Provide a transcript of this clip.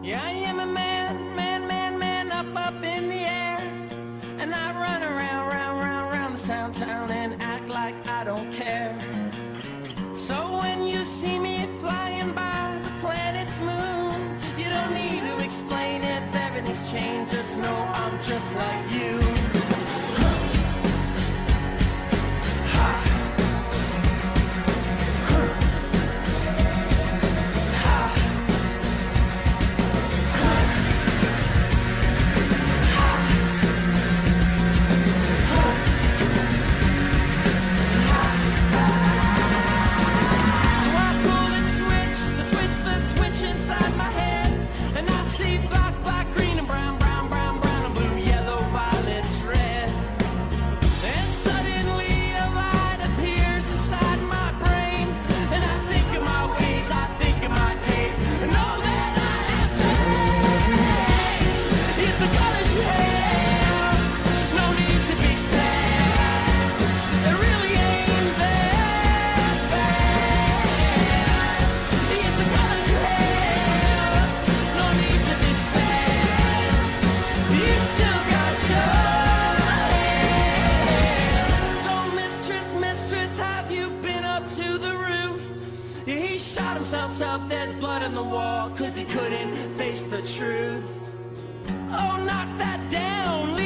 Yeah, I am a man, up in the air. And I run around this town and act like I don't care. So when you see me flying by the planet's moon, you don't need to explain it, everything's changed, just know I'm just like you. Himself, there's blood on the wall, cause he couldn't face the truth. Oh, knock that down.